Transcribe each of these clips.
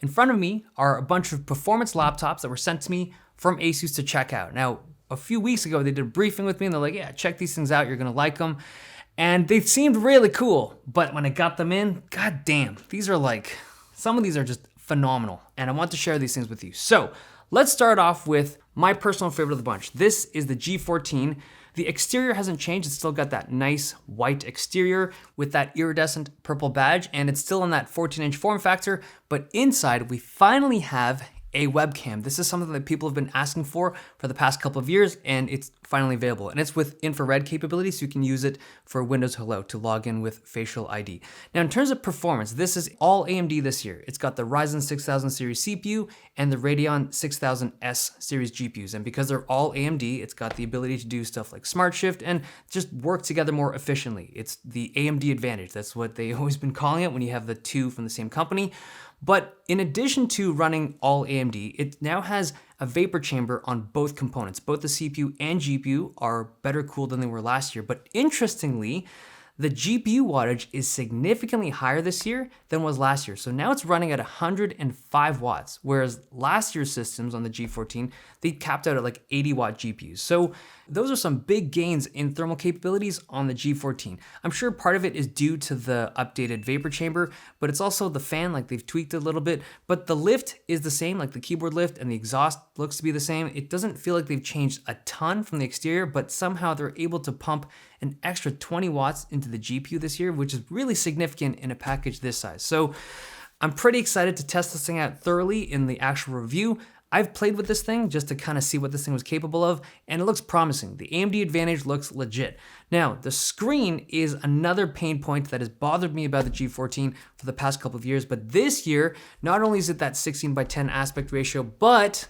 in front of me are a bunch of performance laptops that were sent to me from Asus to check out. Now, a few weeks ago, they did a briefing with me and they're like, yeah, check these things out, you're gonna like them. And they seemed really cool, but when I got them in, god damn, these are like, some of these are just phenomenal, and I want to share these things with you. So let's start off with my personal favorite of the bunch. This is the G14. The exterior hasn't changed. It's still got that nice white exterior with that iridescent purple badge, and it's still in that 14-inch form factor, but inside we finally have a webcam. This is something that people have been asking for the past couple of years, and it's finally available. And it's with infrared capability, so you can use it for Windows Hello to log in with facial ID. Now, in terms of performance, this is all AMD this year. It's got the Ryzen 6000 series CPU and the Radeon 6000S series GPUs. And because they're all AMD, it's got the ability to do stuff like Smart Shift and just work together more efficiently. It's the AMD advantage. That's what they've always been calling it when you have the two from the same company. But in addition to running all AMD, it now has a vapor chamber on both components. Both the CPU and GPU are better cooled than they were last year. But interestingly, the GPU wattage is significantly higher this year than was last year. So now it's running at 105 watts, whereas last year's systems on the G14, they capped out at like 80 watt GPUs. So those are some big gains in thermal capabilities on the G14. I'm sure part of it is due to the updated vapor chamber, but it's also the fan, like they've tweaked it a little bit, but the lift is the same, like the keyboard lift and the exhaust looks to be the same. It doesn't feel like they've changed a ton from the exterior, but somehow they're able to pump an extra 20 watts into the GPU this year, which is really significant in a package this size. So I'm pretty excited to test this thing out thoroughly in the actual review. I've played with this thing just to kind of see what this thing was capable of, and it looks promising. The AMD advantage looks legit. Now, the screen is another pain point that has bothered me about the G14 for the past couple of years, but this year, not only is it that 16:10 aspect ratio, but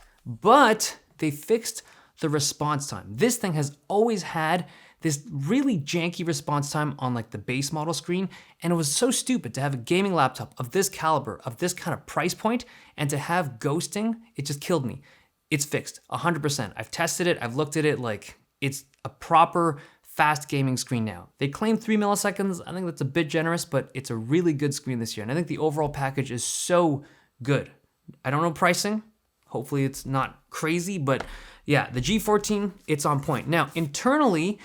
they fixed the response time. This thing has always had this really janky response time on like the base model screen, and it was so stupid to have a gaming laptop of this caliber, of this kind of price point, and to have ghosting. It just killed me. It's fixed 100%. I've tested it, I've looked at it, like it's a proper fast gaming screen now. They claim 3 milliseconds. I think that's a bit generous, but it's a really good screen this year, and I think the overall package is so good. I don't know pricing. Hopefully it's not crazy, but yeah, the G14, it's on point. Now, internally,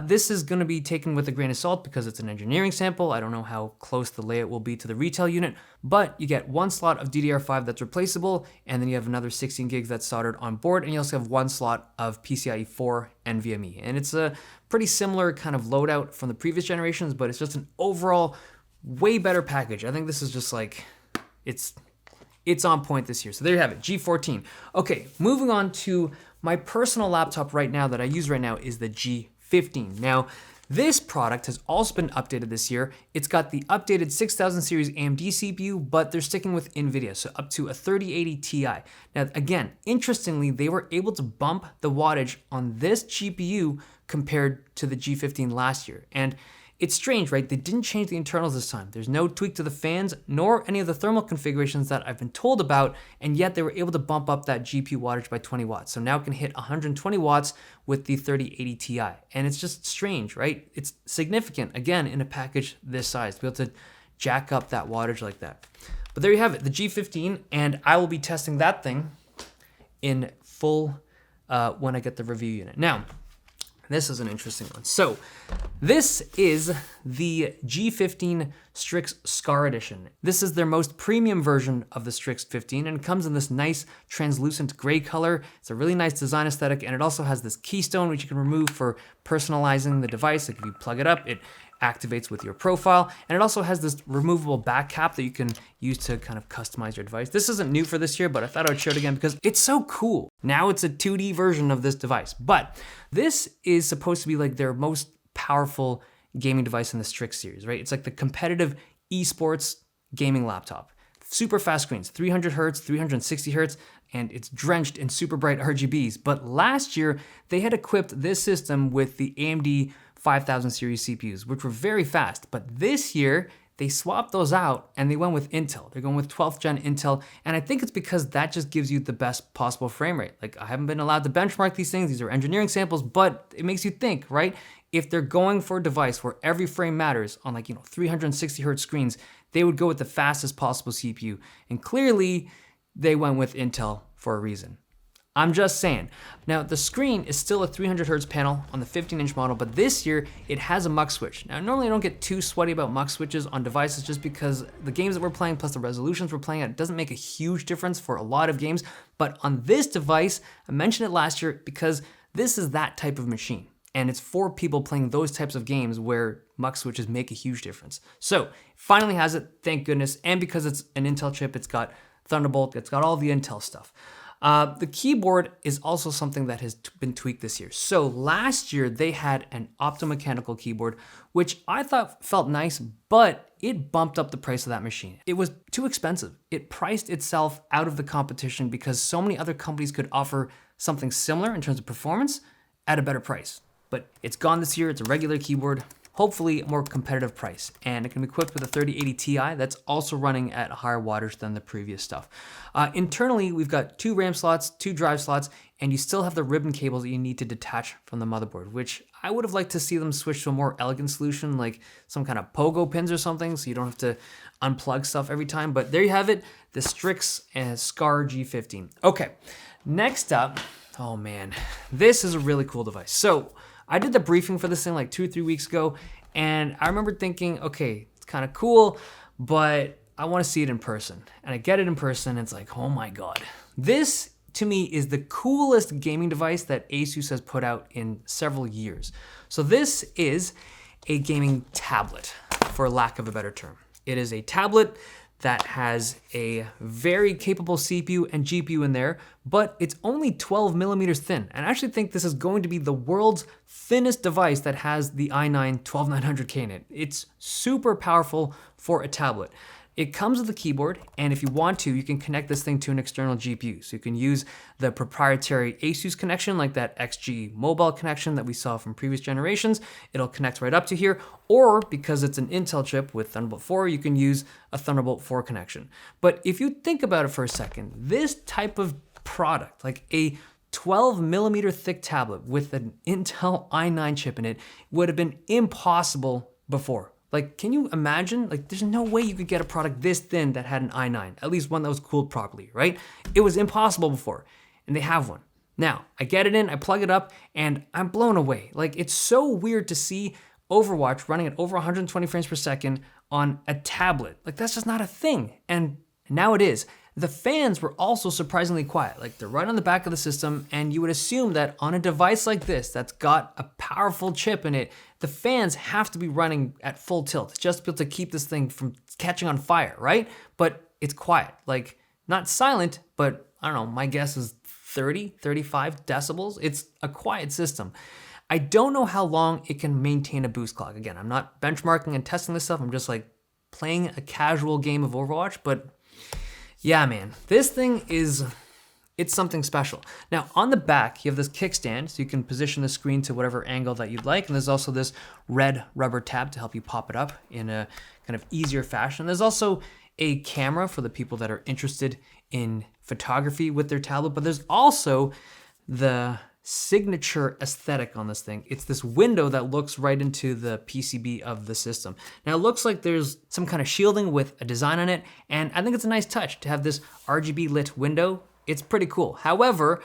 this is gonna be taken with a grain of salt because it's an engineering sample. I don't know how close the layout will be to the retail unit, but you get one slot of DDR5 that's replaceable, and then you have another 16 gigs that's soldered on board, and you also have one slot of PCIe 4 NVMe. And it's a pretty similar kind of loadout from the previous generations, but it's just an overall way better package. I think this is just like, it's on point this year. So there you have it, G14. Okay, moving on to my personal laptop right now that I use right now is the G15. Now, this product has also been updated this year. It's got the updated 6000 series AMD CPU, but they're sticking with NVIDIA, so up to a 3080 Ti. Now, again, interestingly, they were able to bump the wattage on this GPU compared to the G15 last year. And it's strange, right? They didn't change the internals this time. There's no tweak to the fans, nor any of the thermal configurations that I've been told about, and yet they were able to bump up that GPU wattage by 20 watts. So now it can hit 120 watts with the 3080 Ti. And it's just strange, right? It's significant, again, in a package this size, to be able to jack up that wattage like that. But there you have it, the G15, and I will be testing that thing in full when I get the review unit. Now, this is an interesting one. So this is the G15 Strix Scar edition. This is their most premium version of the Strix 15, and it comes in this nice translucent gray color. It's a really nice design aesthetic, and it also has this keystone which you can remove for personalizing the device. Like if you plug it up, it activates with your profile, and it also has this removable back cap that you can use to kind of customize your device. This isn't new for this year, but I thought I would show it again because it's so cool. Now it's a 2D version of this device, but this is supposed to be like their most powerful gaming device in the Strix series, right? It's like the competitive esports gaming laptop. Super fast screens, 300 hertz, 360 hertz, and it's drenched in super bright RGBs. But last year, they had equipped this system with the AMD 5000 series CPUs, which were very fast. But this year, they swapped those out and they went with Intel. They're going with 12th gen Intel. And I think it's because that just gives you the best possible frame rate. Like I haven't been allowed to benchmark these things. These are engineering samples, but it makes you think, right? If they're going for a device where every frame matters on 360 hertz screens, they would go with the fastest possible CPU. And clearly, they went with Intel for a reason. I'm just saying. Now, the screen is still a 300 Hz panel on the 15-inch model, but this year it has a mux switch. Now, normally I don't get too sweaty about mux switches on devices just because the games that we're playing plus the resolutions we're playing at doesn't make a huge difference for a lot of games. But on this device, I mentioned it last year because this is that type of machine. And it's for people playing those types of games where mux switches make a huge difference. So, finally has it, thank goodness. And because it's an Intel chip, it's got Thunderbolt, it's got all the Intel stuff. The keyboard is also something that has been tweaked this year. So last year they had an optomechanical keyboard, which I thought felt nice, but it bumped up the price of that machine. It was too expensive. It priced itself out of the competition because so many other companies could offer something similar in terms of performance at a better price. But it's gone this year, it's a regular keyboard, hopefully a more competitive price. And it can be equipped with a 3080 Ti that's also running at higher wattage than the previous stuff. Internally, we've got 2 RAM slots, 2 drive slots, and you still have the ribbon cables that you need to detach from the motherboard, which I would have liked to see them switch to a more elegant solution, like some kind of pogo pins or something, so you don't have to unplug stuff every time. But there you have it, the Strix Scar G15. Okay, next up, oh man, this is a really cool device. So I did the briefing for this thing like 2 or 3 weeks ago, and I remember thinking, okay, it's kind of cool, but I want to see it in person. And I get it in person, and it's like, oh my God. This, to me, is the coolest gaming device that Asus has put out in several years. So this is a gaming tablet, for lack of a better term. It is a tablet that has a very capable CPU and GPU in there, but it's only 12 millimeters thin. And I actually think this is going to be the world's thinnest device that has the i9 12900K in it. It's super powerful for a tablet. It comes with a keyboard, and if you want to, you can connect this thing to an external GPU. So you can use the proprietary Asus connection, like that XG mobile connection that we saw from previous generations. It'll connect right up to here, or because it's an Intel chip with Thunderbolt 4, you can use a Thunderbolt 4 connection. But if you think about it for a second, this type of product, like a 12 millimeter thick tablet with an Intel i9 chip in it, would have been impossible before. Like, can you imagine? Like, there's no way you could get a product this thin that had an i9, at least one that was cooled properly, right? It was impossible before, and they have one. Now, I get it in, I plug it up, and I'm blown away. Like, it's so weird to see Overwatch running at over 120 frames per second on a tablet. Like, that's just not a thing, and now it is. The fans were also surprisingly quiet. Like, they're right on the back of the system, and you would assume that on a device like this that's got a powerful chip in it, the fans have to be running at full tilt just to be able to keep this thing from catching on fire, right? But it's quiet. Like, not silent, but I don't know, my guess is 30, 35 decibels. It's a quiet system. I don't know how long it can maintain a boost clock. Again, I'm not benchmarking and testing this stuff. I'm just like playing a casual game of Overwatch, but yeah, man, this thing it's something special. Now, on the back, you have this kickstand, so you can position the screen to whatever angle that you'd like, and there's also this red rubber tab to help you pop it up in a kind of easier fashion. There's also a camera for the people that are interested in photography with their tablet, but there's also the signature aesthetic on this thing. It's this window that looks right into the PCB of the system. Now, it looks like there's some kind of shielding with a design on it, and I think it's a nice touch to have this RGB lit window. It's pretty cool. However,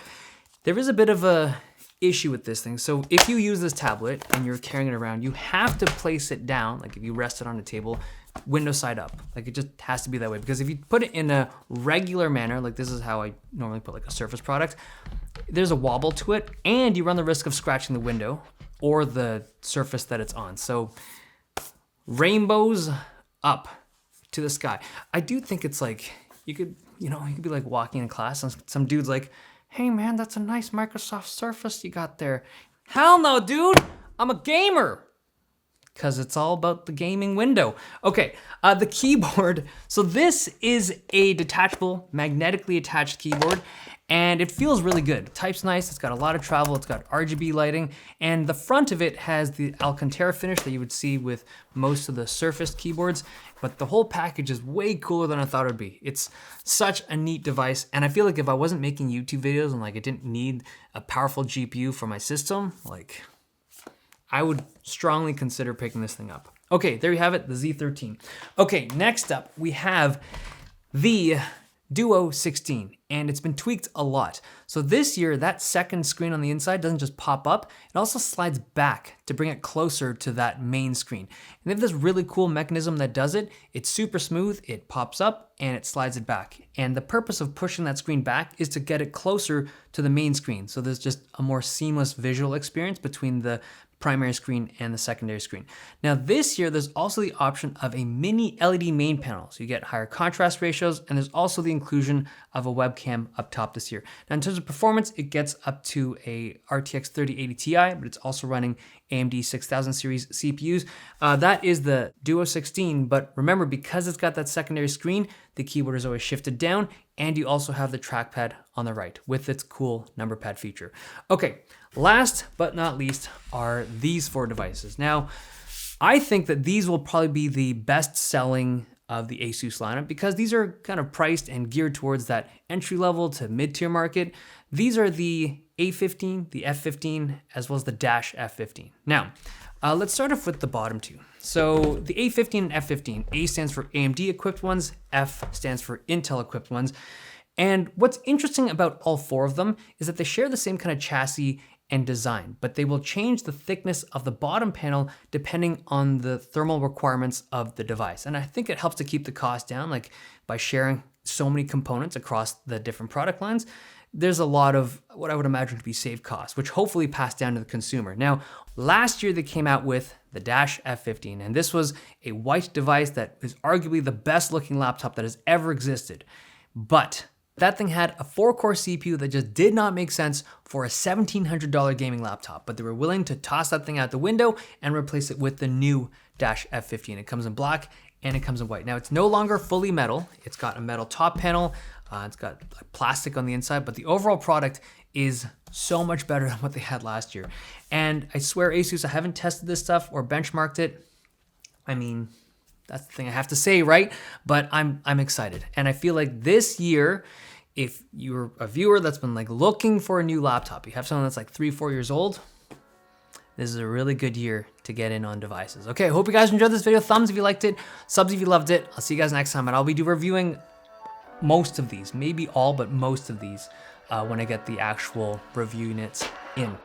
there is a bit of a issue with this thing. So if you use this tablet and you're carrying it around, you have to place it down, like if you rest it on a table, window side up. Like, it just has to be that way, because if you put it in a regular manner, like this is how I normally put like a Surface product, there's a wobble to it, and you run the risk of scratching the window or the surface that it's on. So rainbows up to the sky. I do think it's like, you could be like walking in class and some dude's like, hey man, that's a nice Microsoft Surface you got there. Hell no, dude, I'm a gamer. Because it's all about the gaming window. Okay, the keyboard. So this is a detachable, magnetically attached keyboard, and it feels really good. It types nice, it's got a lot of travel, it's got RGB lighting, and the front of it has the Alcantara finish that you would see with most of the Surface keyboards, but the whole package is way cooler than I thought it would be. It's such a neat device, and I feel like if I wasn't making YouTube videos and like I didn't need a powerful GPU for my system, like, I would strongly consider picking this thing up. Okay, there you have it, the Z13. Okay, next up we have the Duo 16, and it's been tweaked a lot. So this year, that second screen on the inside doesn't just pop up, it also slides back to bring it closer to that main screen. And they have this really cool mechanism that does it. It's super smooth, it pops up and it slides it back. And the purpose of pushing that screen back is to get it closer to the main screen. So there's just a more seamless visual experience between the primary screen and the secondary screen. Now this year, there's also the option of a mini LED main panel. So you get higher contrast ratios, and there's also the inclusion of a webcam up top this year. Now in terms of performance, it gets up to a RTX 3080 Ti, but it's also running AMD 6000 series CPUs. That is the Duo 16, but remember, because it's got that secondary screen, the keyboard is always shifted down, and you also have the trackpad on the right with its cool number pad feature. Okay, last but not least are these 4 devices. Now, I think that these will probably be the best selling of the Asus lineup because these are kind of priced and geared towards that entry level to mid-tier market. These are the A15, the F15, as well as the Dash F15. Now, let's start off with the bottom 2. So the A15 and F15, A stands for AMD equipped ones, F stands for Intel equipped ones. And what's interesting about all 4 of them is that they share the same kind of chassis and design, but they will change the thickness of the bottom panel depending on the thermal requirements of the device. And I think it helps to keep the cost down, like by sharing so many components across the different product lines. There's a lot of what I would imagine to be saved costs, which hopefully pass down to the consumer. Now, last year they came out with the Dash F15, and this was a white device that is arguably the best looking laptop that has ever existed. But that thing had a 4-core CPU that just did not make sense for a $1,700 gaming laptop, but they were willing to toss that thing out the window and replace it with the new Dash F15. It comes in black and it comes in white. Now, it's no longer fully metal. It's got a metal top panel. It's got plastic on the inside, but the overall product is so much better than what they had last year. And I swear, Asus, I haven't tested this stuff or benchmarked it. I mean, that's the thing I have to say, right? But I'm excited. And I feel like this year, if you're a viewer that's been like looking for a new laptop, you have someone that's like 3-4 years old, this is a really good year to get in on devices. Okay, I hope you guys enjoyed this video. Thumbs if you liked it, subs if you loved it. I'll see you guys next time, and I'll be reviewing most of these, maybe all, but most of these when I get the actual review units in.